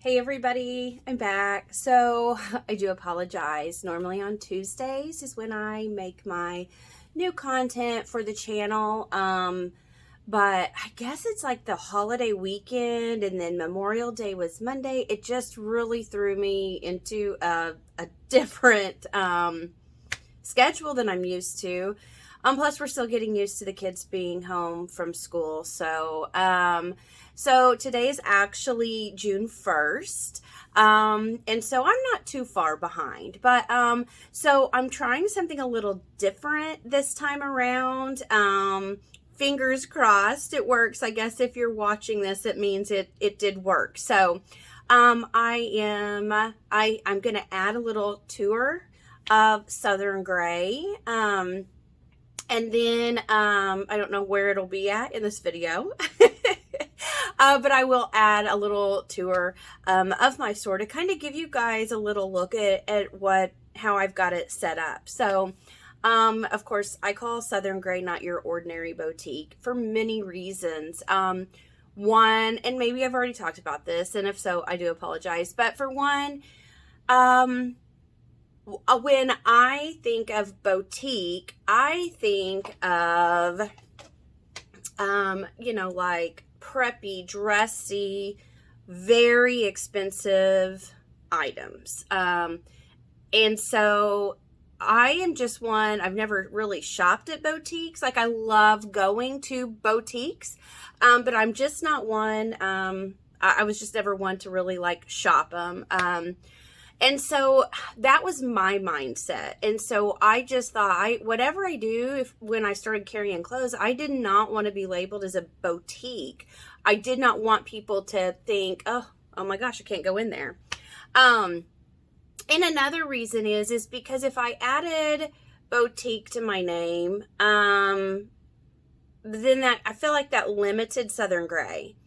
Hey everybody, I'm back. So I do apologize. Normally on Tuesdays is when I make my new content for the channel. But I guess it's like the holiday weekend and then Memorial Day was Monday. It just really threw me into a different schedule than I'm used to. Plus we're still getting used to the kids being home from school. So today is actually June 1st. And so I'm not too far behind, but, so I'm trying something a little different this time around. Fingers crossed it works. I guess if you're watching this, it means it did work. So, I'm going to add a little tour of Southern Gray. And then, I don't know where it'll be at in this video, but I will add a little tour, of my store to kind of give you guys a little look at how I've got it set up. So, of course, I call Southern Gray not your ordinary boutique for many reasons. One, and maybe I've already talked about this, and if so, I do apologize. But for one, when I think of boutique, I think of, like preppy, dressy, very expensive items. And so I am just one, I've never really shopped at boutiques. Like I love going to boutiques, but I'm just not one, I was just never one to really like shop them. And so that was my mindset. And so I just thought whatever I do, when I started carrying clothes, I did not want to be labeled as a boutique. I did not want people to think, oh my gosh, I can't go in there. And another reason is because if I added boutique to my name, then that, I feel like that limited Southern Gray,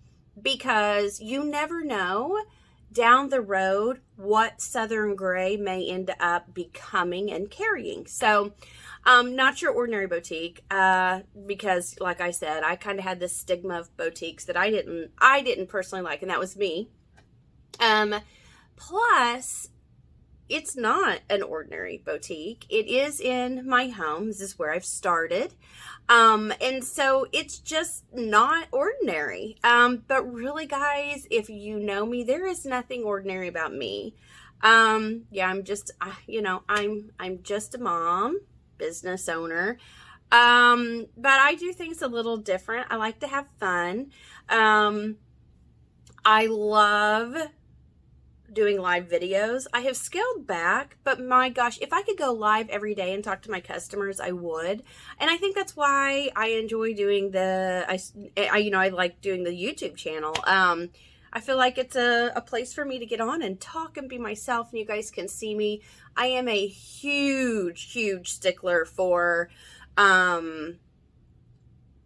because you never know down the road what Southern Gray may end up becoming and carrying. So, not your ordinary boutique, because like I said, I kind of had this stigma of boutiques that I didn't personally like, and that was me. Plus, it's not an ordinary boutique. It is in my home. This is where I've started. And so it's just not ordinary. But really, guys, if you know me, there is nothing ordinary about me. I'm just, I'm just a mom, business owner. But I do things a little different. I like to have fun. I love doing live videos. I have scaled back, but my gosh, if I could go live every day and talk to my customers, I would. And I think that's why I enjoy doing I like doing the YouTube channel. I feel like it's a place for me to get on and talk and be myself, and you guys can see me. I am a huge stickler for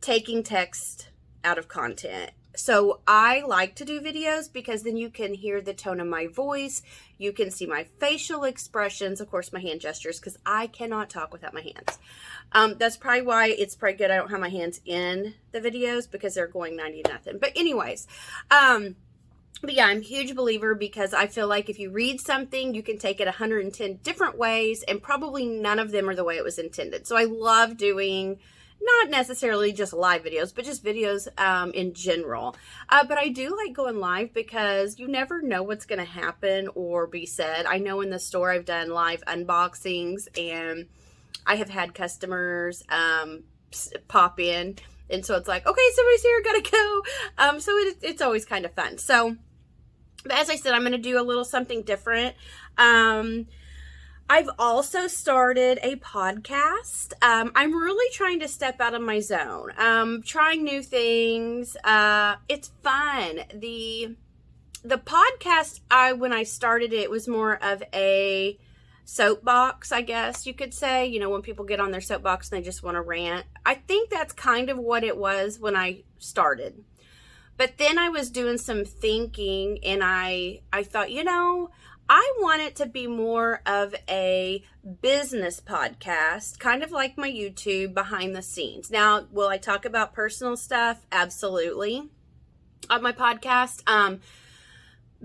taking text out of content. So I like to do videos because then you can hear the tone of my voice. You can see my facial expressions, of course, my hand gestures, because I cannot talk without my hands. That's probably why it's probably good I don't have my hands in the videos, because they're going 90-0. But anyways, but yeah, I'm a huge believer, because I feel like if you read something, you can take it 110 different ways, and probably none of them are the way it was intended. So I love doing not necessarily just live videos, but just videos in general. But I do like going live because you never know what's going to happen or be said. I know in the store I've done live unboxings, and I have had customers pop in. And so it's like, okay, somebody's here, gotta go. So it's always kind of fun. So, but as I said, I'm going to do a little something different. I've also started a podcast. I'm really trying to step out of my zone. Trying new things. It's fun. The podcast, when I started it was more of a soapbox, I guess you could say. You know, when people get on their soapbox and they just want to rant. I think that's kind of what it was when I started. But then I was doing some thinking, and I thought, I want it to be more of a business podcast, kind of like my YouTube behind the scenes. Now, will I talk about personal stuff? Absolutely. On my podcast.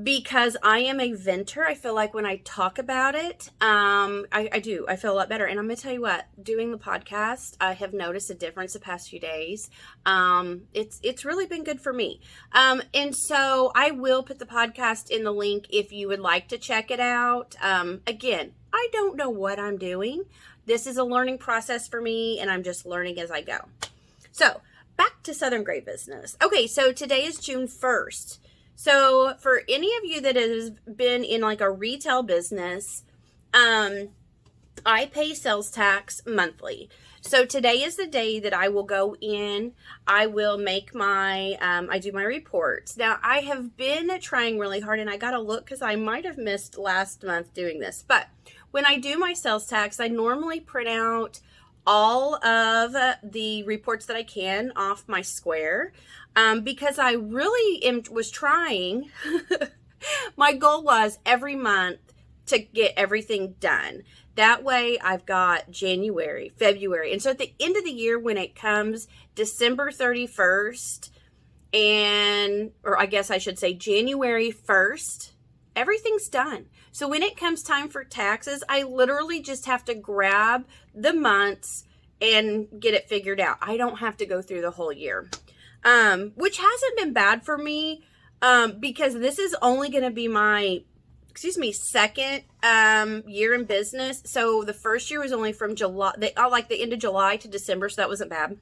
because I am a venter. I feel like when I talk about it, I do. I feel a lot better. And I'm going to tell you what, doing the podcast, I have noticed a difference the past few days. It's really been good for me. And so I will put the podcast in the link if you would like to check it out. Again, I don't know what I'm doing. This is a learning process for me, and I'm just learning as I go. So back to Southern Gray Business. Okay, so today is June 1st. So for any of you that has been in like a retail business, I pay sales tax monthly. So today is the day that I will go in, I will make my, I do my reports. Now I have been trying really hard, and I got to look because I might have missed last month doing this. But when I do my sales tax, I normally print out all of the reports that I can off my Square. Because I really was trying, my goal was every month to get everything done. That way I've got January, February. And so at the end of the year, when it comes December 31st, or I guess I should say January 1st, everything's done. So when it comes time for taxes, I literally just have to grab the months and get it figured out. I don't have to go through the whole year. Which hasn't been bad for me, because this is only going to be my, second, year in business. So the first year was only from July, like the end of July to December. So that wasn't bad.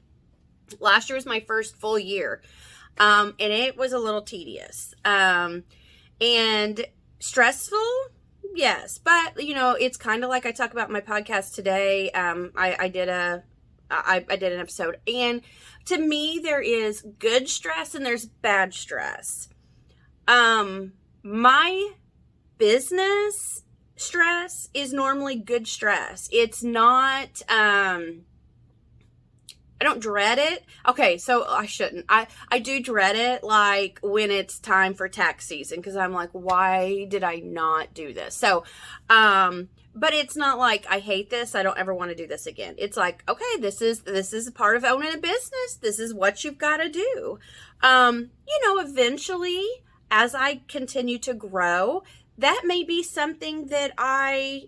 Last year was my first full year. And it was a little tedious, and stressful. Yes. But it's kind of like I talk about in my podcast today. I did an episode, and to me, there is good stress and there's bad stress. My business stress is normally good stress. It's not, I don't dread it. Okay, so I shouldn't. I do dread it, like when it's time for tax season, because I'm like, why did I not do this? So, but it's not like I hate this. I don't ever want to do this again. It's like, okay, this is a part of owning a business. This is what you've got to do. Eventually, as I continue to grow, that may be something that I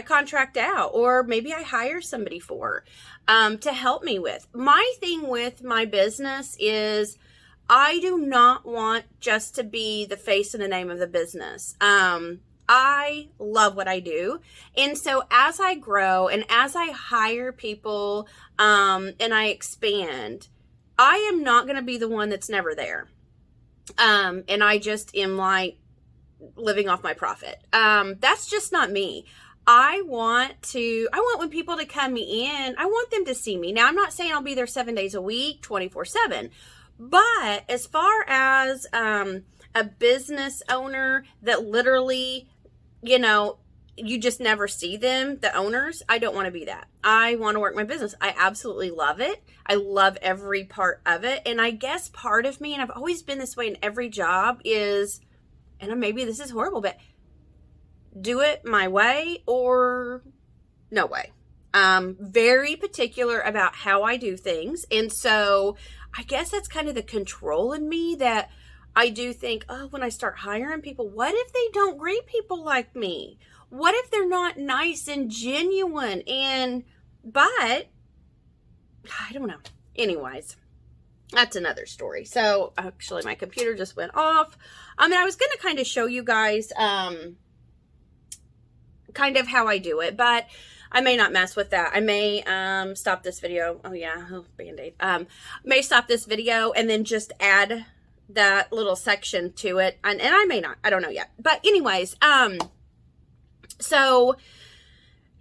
contract out, or maybe I hire somebody for, to help me with. My thing with my business is I do not want just to be the face and the name of the business. I love what I do. And so as I grow and as I hire people, and I expand, I am not going to be the one that's never there. And I just am like living off my profit. That's just not me. I want when people to come in, I want them to see me. Now, I'm not saying I'll be there 7 days a week, 24/7, but as far as, a business owner that literally, you just never see them, the owners, I don't want to be that. I want to work my business. I absolutely love it. I love every part of it. And I guess part of me, and I've always been this way in every job, is, and maybe this is horrible, but do it my way or no way. Very particular about how I do things. And so I guess that's kind of the control in me, that I do think, oh, when I start hiring people, what if they don't greet people like me? What if they're not nice and genuine? But I don't know. Anyways, that's another story. So actually my computer just went off. I was going to kind of show you guys, kind of how I do it, but I may not mess with that. I may, stop this video. Oh yeah. Oh, Band-Aid. May stop this video and then just add that little section to it. And I may not, I don't know yet. But anyways, so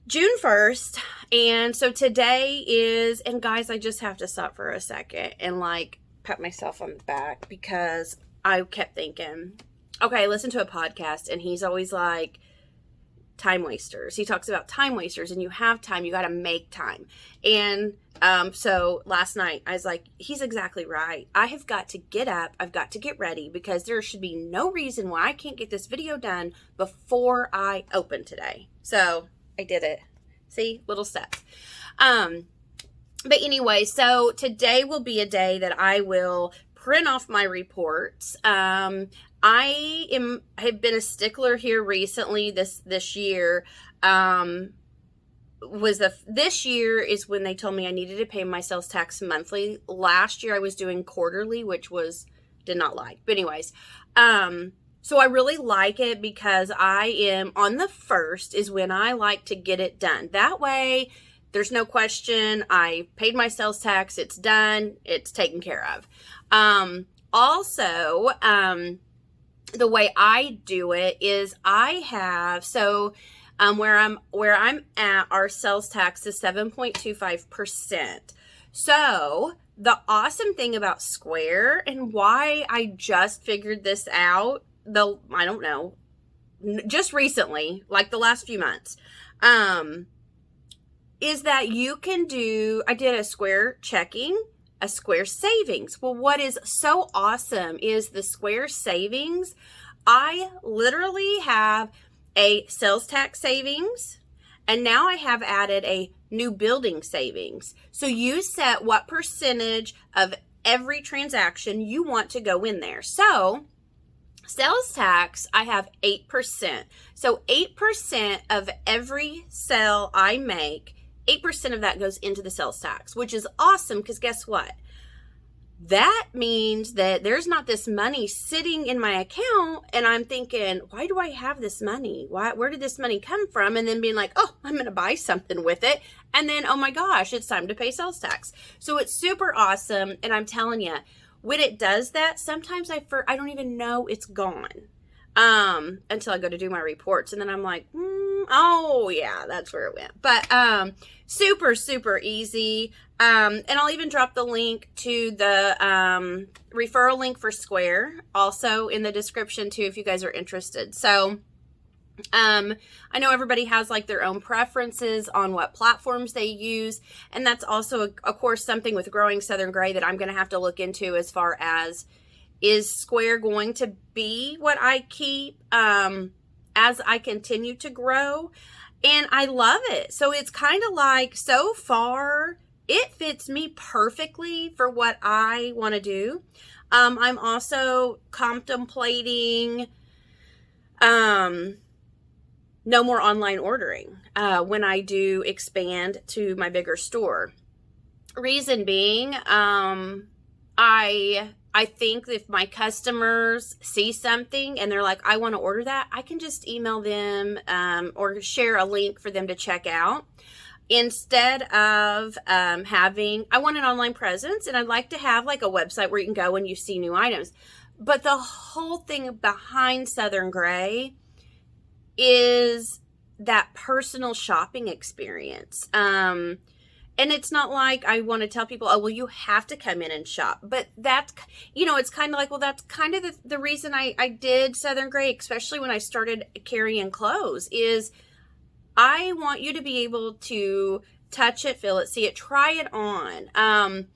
June 1st. And so today is, and guys, I just have to stop for a second and like pat myself on the back, because I kept thinking, okay, I listened to a podcast and he's always like, time wasters. He talks about time wasters, and you have time, you got to make time. And so last night I was like, he's exactly right. I have got to get up. I've got to get ready, because there should be no reason why I can't get this video done before I open today. So I did it. See, little steps. But anyway, so today will be a day that I will print off my reports. Have been a stickler here recently this year. This year is when they told me I needed to pay my sales tax monthly. Last year I was doing quarterly, which did not like. But anyways, so I really like it because I am on the 1st is when I like to get it done. That way there's no question. I paid my sales tax. It's done. It's taken care of. Also, the way I do it is I have, where I'm at, our sales tax is 7.25%. So the awesome thing about Square, and why I just figured this out, though I don't know, just recently, like the last few months, is that you can I did a Square checking, a Square savings. Well, what is so awesome is the Square savings. I literally have a sales tax savings, and now I have added a new building savings. So you set what percentage of every transaction you want to go in there. So sales tax, I have 8%. So 8% of every sale I make, 8% of that goes into the sales tax, which is awesome because guess what? That means that there's not this money sitting in my account and I'm thinking, why do I have this money? Where did this money come from? And then being like, oh, I'm going to buy something with it. And then, oh my gosh, it's time to pay sales tax. So it's super awesome. And I'm telling you, when it does that, sometimes I don't even know it's gone until I go to do my reports. And then I'm like, oh yeah, that's where it went. But super, super easy. And I'll even drop the link to the referral link for Square also in the description too, if you guys are interested. So I know everybody has like their own preferences on what platforms they use. And that's also, of course, something with Growing Southern Gray that I'm going to have to look into as far as, is Square going to be what I keep as I continue to grow? And I love it. So it's kind of like, so far, it fits me perfectly for what I want to do. I'm also contemplating no more online ordering when I do expand to my bigger store. Reason being, I think if my customers see something and they're like, I want to order that, I can just email them or share a link for them to check out. Instead of I want an online presence, and I'd like to have like a website where you can go and you see new items. But the whole thing behind Southern Gray is that personal shopping experience. And it's not like I want to tell people, oh, well, you have to come in and shop. But that's, it's kind of like, well, that's kind of the reason I did Southern Gray, especially when I started carrying clothes, is I want you to be able to touch it, feel it, see it, try it on.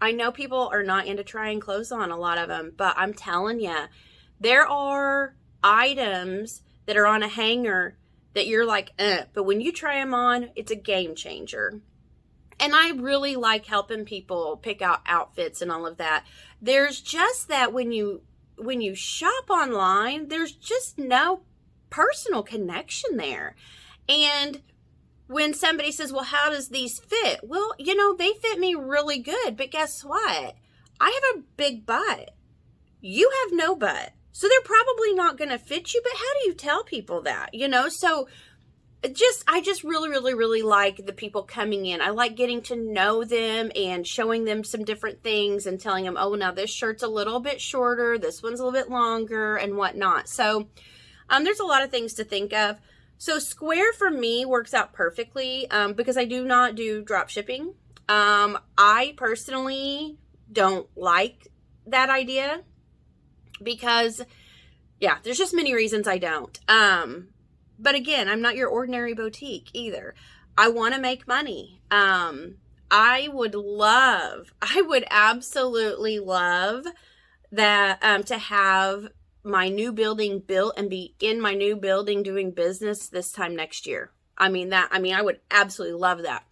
I know people are not into trying clothes on, a lot of them, but I'm telling you, there are items that are on a hanger that you're like, but when you try them on, it's a game changer. And I really like helping people pick out outfits and all of that. There's just that when you shop online, there's just no personal connection there. And when somebody says, well, how does these fit? Well, they fit me really good. But guess what? I have a big butt. You have no butt. So they're probably not going to fit you. But how do you tell people that? So I just really, really, really like the people coming in. I like getting to know them and showing them some different things and telling them, oh, now this shirt's a little bit shorter, this one's a little bit longer and whatnot. So there's a lot of things to think of. So Square for me works out perfectly because I do not do drop shipping. I personally don't like that idea because, there's just many reasons I don't. But again, I'm not your ordinary boutique either. I want to make money. I would absolutely love that to have my new building built and be in my new building doing business this time next year. I would absolutely love that.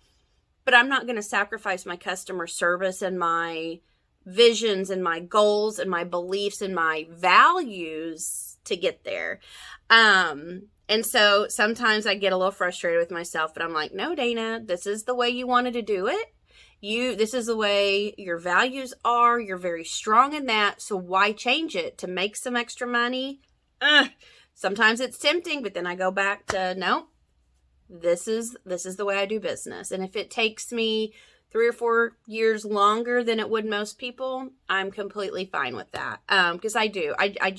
But I'm not going to sacrifice my customer service and my visions and my goals and my beliefs and my values to get there. And so sometimes I get a little frustrated with myself, but I'm like, no, Dana, this is the way you wanted to do it. This is the way your values are. You're very strong in that. So why change it to make some extra money? Sometimes it's tempting, but then I go back to, no, this is the way I do business. And if it takes me 3 or 4 years longer than it would most people, I'm completely fine with that. Because I do. I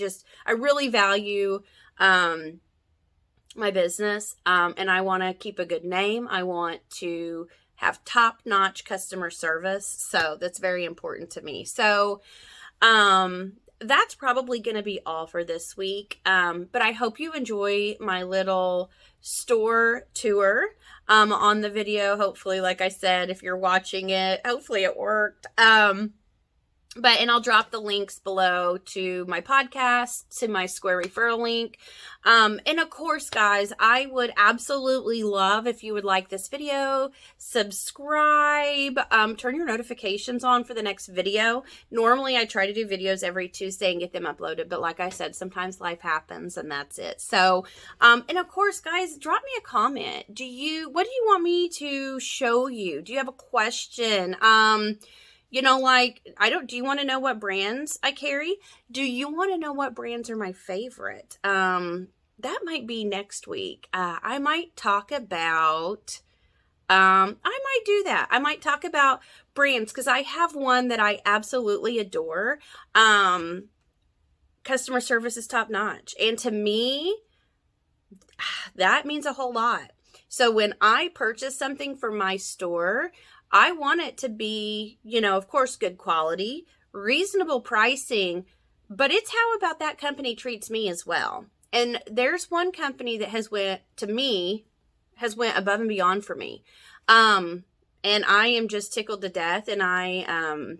really value my business. And I want to keep a good name. I want to have top-notch customer service. So that's very important to me. So that's probably going to be all for this week. But I hope you enjoy my little store tour on the video. Hopefully, like I said, if you're watching it, hopefully it worked. And I'll drop the links below to my podcast, to my Square referral link. And of course, guys, I would absolutely love if you would like this video, subscribe, turn your notifications on for the next video. Normally, I try to do videos every Tuesday and get them uploaded. But like I said, sometimes life happens and that's it. So, and of course, guys, drop me a comment. What do you want me to show you? Do you have a question? Do you want to know what brands I carry? Do you want to know what brands are my favorite? That might be next week. I might talk about, I might do that. I might talk about brands because I have one that I absolutely adore. Customer service is top notch. And to me, that means a whole lot. So when I purchase something from my store, I want it to be, of course, good quality, reasonable pricing, but it's how about that company treats me as well. And there's one company that has went above and beyond for me. And I am just tickled to death. And I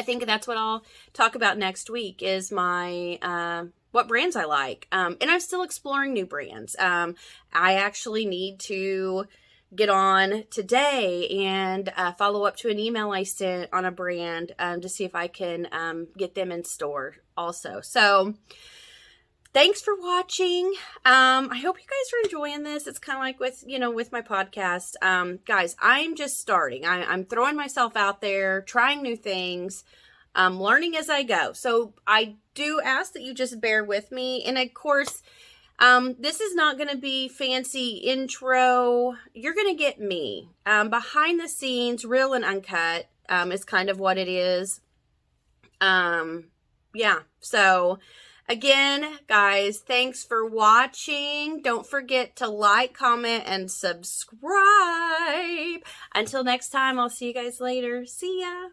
think that's what I'll talk about next week is my, what brands I like. And I'm still exploring new brands. I actually need to get on today and follow up to an email I sent on a brand to see if I can get them in store also. So thanks for watching. I hope you guys are enjoying this. It's kind of like with my podcast. Guys, I'm just starting. I'm throwing myself out there, trying new things, learning as I go. So I do ask that you just bear with me. And of course, this is not going to be fancy intro. You're going to get me. Behind the scenes, real and uncut, is kind of what it is. Yeah. So again, guys, thanks for watching. Don't forget to like, comment, and subscribe. Until next time, I'll see you guys later. See ya.